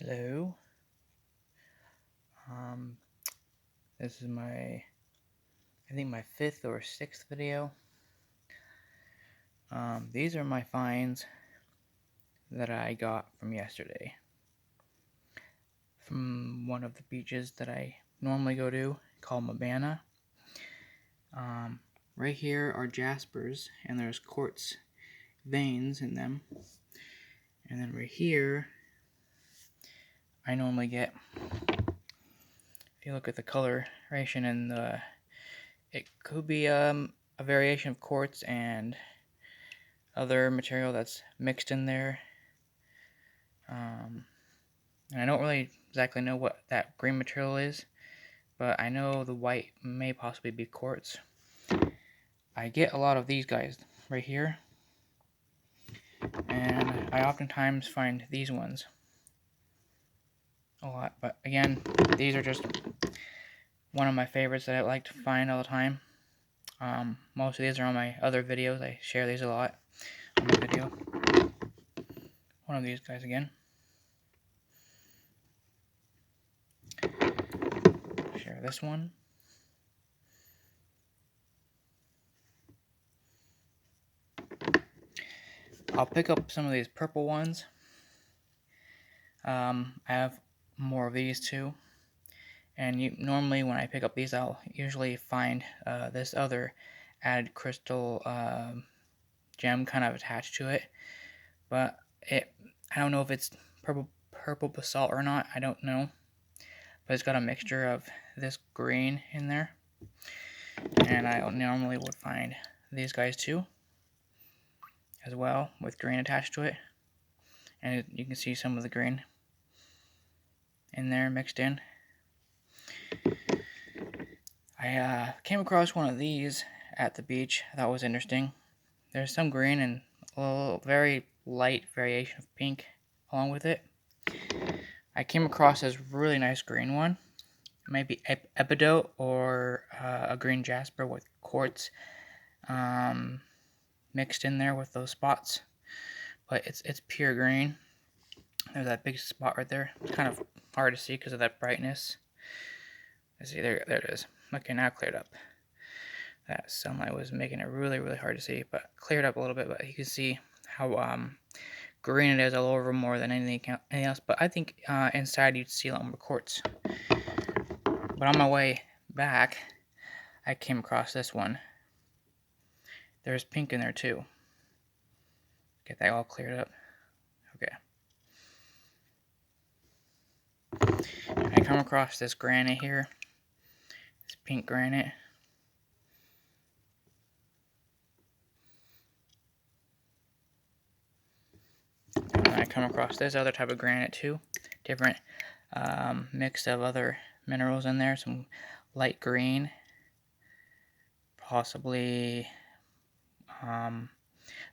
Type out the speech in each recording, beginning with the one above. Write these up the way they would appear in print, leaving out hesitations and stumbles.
Hello. This is I think my 5th or 6th video. These are my finds that I got from yesterday. From one of the beaches that I normally go to, called Mabana. Right here are jaspers, and there's quartz veins in them. And then right here, I normally get, if you look at the coloration and it could be a variation of quartz and other material that's mixed in there. And I don't really exactly know what that green material is, but I know the white may possibly be quartz. I get a lot of these guys right here, and I oftentimes find these ones a lot, but again, these are just one of my favorites that I like to find all the time. Most of these are on my other videos. I share these a lot on my video. One of these guys again. Share this one. I'll pick up some of these purple ones. I have more of these too. And normally when I pick up these, I'll usually find this other added crystal gem kind of attached to it. But I don't know if it's purple basalt or not. I don't know. But it's got a mixture of this green in there. And I normally would find these guys too, as well, with green attached to it. And you can see some of the green in there mixed in. I came across one of these at the beach. I thought it was interesting. There's some green and a little very light variation of pink along with it. I came across this really nice green one. Maybe epidote or a green jasper with quartz mixed in there with those spots. But it's pure green. There's that big spot right there. It's kind of hard to see because of that brightness. Let's see, there it is. Okay, now cleared up. That sunlight was making it really, really hard to see, but cleared up a little bit. But you can see how green it is all over more than anything else. But I think inside you'd see a lot more quartz. But on my way back, I came across this one. There's pink in there too. Get that all cleared up. Okay. I come across this granite here. This pink granite. And I come across this other type of granite too. Different mix of other minerals in there. Some light green. Possibly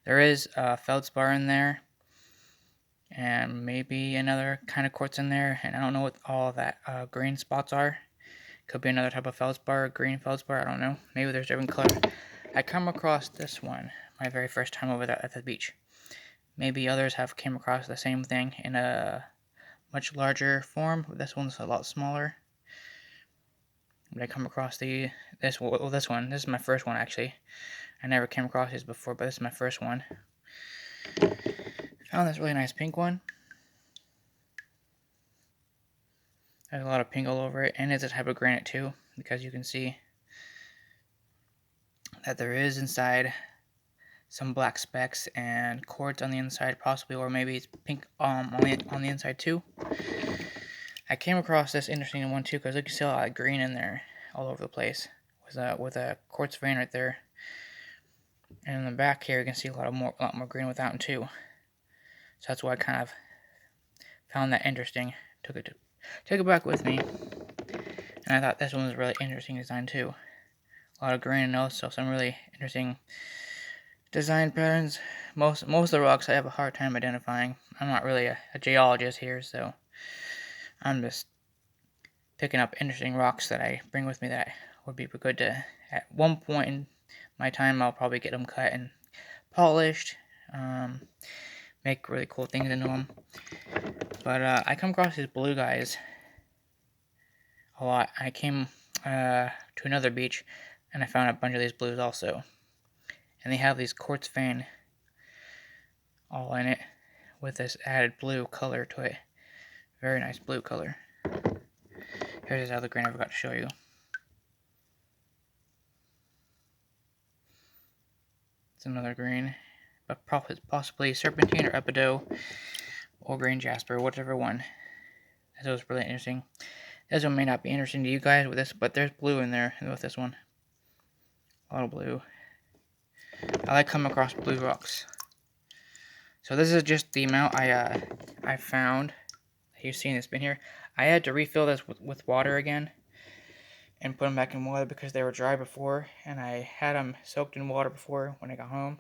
there is feldspar in there. And maybe another kind of quartz in there. And I don't know what all of that green spots are. Could be another type of feldspar, green feldspar, I don't know. Maybe there's different colors. I come across this one my very first time over there at the beach. Maybe others have came across the same thing in a much larger form. This one's a lot smaller. But I come across this one. This is my first one actually. I never came across these before, but this is my first one. Found this really nice pink one. There's a lot of pink all over it, and it's a type of granite too, because you can see that there is inside some black specks and quartz on the inside possibly, or maybe it's pink on the inside too. I came across this interesting one too, because you can see a lot of green in there all over the place with a quartz vein right there. And in the back here you can see a lot more green with that one too. So that's why I kind of found that interesting. Took it back with me, and I thought this one was a really interesting design too. A lot of green and also some really interesting design patterns. Most of the rocks I have a hard time identifying. I'm not really a geologist here, so I'm just picking up interesting rocks that I bring with me that would be good to, at one point in my time, I'll probably get them cut and polished, make really cool things into them. But I come across these blue guys a lot. I came to another beach and I found a bunch of these blues also. And they have these quartz vein all in it with this added blue color to it. Very nice blue color. Here's this other green I forgot to show you. It's another green, but possibly serpentine or epidote or green jasper, whichever one. This was really interesting. This one may not be interesting to you guys with this, but there's blue in there with this one. A lot of blue. I like coming across blue rocks. So this is just the amount I found. You've seen this bin here. I had to refill this with water again and put them back in water because they were dry before, and I had them soaked in water before when I got home.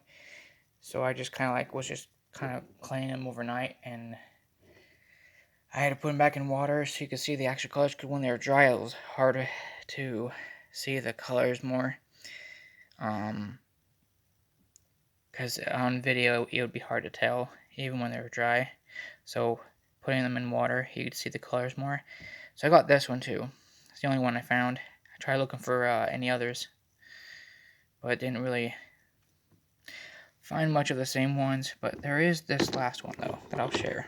So I just was just kind of cleaning them overnight, and I had to put them back in water so you could see the actual colors, because when they were dry it was hard to see the colors more. Because on video it would be hard to tell even when they were dry. So putting them in water, you could see the colors more. So I got this one too. It's the only one I found. I tried looking for any others, but didn't really find much of the same ones. But there is this last one though that I'll share.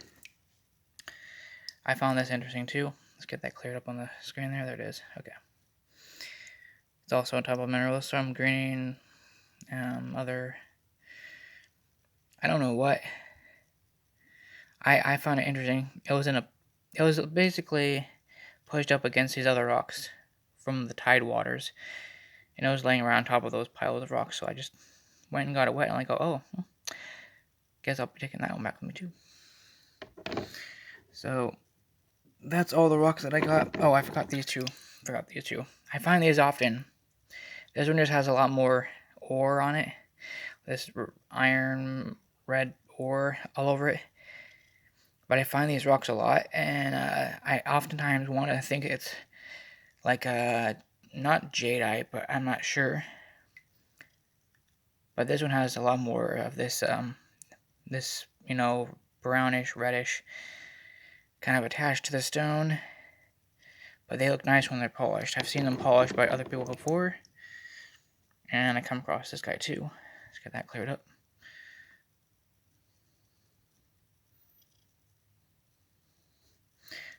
I found this interesting too. Let's get that cleared up on the screen there. There it is. Okay. It's also on top of minerals, some green, other, I don't know what. I found it interesting. It was basically pushed up against these other rocks from the tide waters, and it was laying around top of those piles of rocks. So I just went and got it wet, and I go, oh, guess I'll be taking that one back with me too. So that's all the rocks that I got. Oh, I forgot these two. I find these often. This one just has a lot more ore on it. This iron red ore all over it. But I find these rocks a lot, and I oftentimes want to think it's like not jadeite, but I'm not sure. But this one has a lot more of this this brownish, reddish kind of attached to the stone. But they look nice when they're polished. I've seen them polished by other people before, and I come across this guy too. Let's get that cleared up.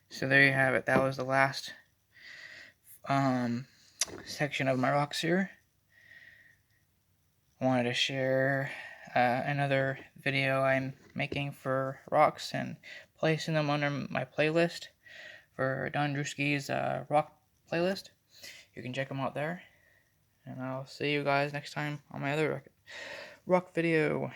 So there you have it. That was the last section of my rocks here. I wanted to share another video I'm making for rocks and placing them under my playlist for Don Drewski's rock playlist. You can check them out there. And I'll see you guys next time on my other rock video.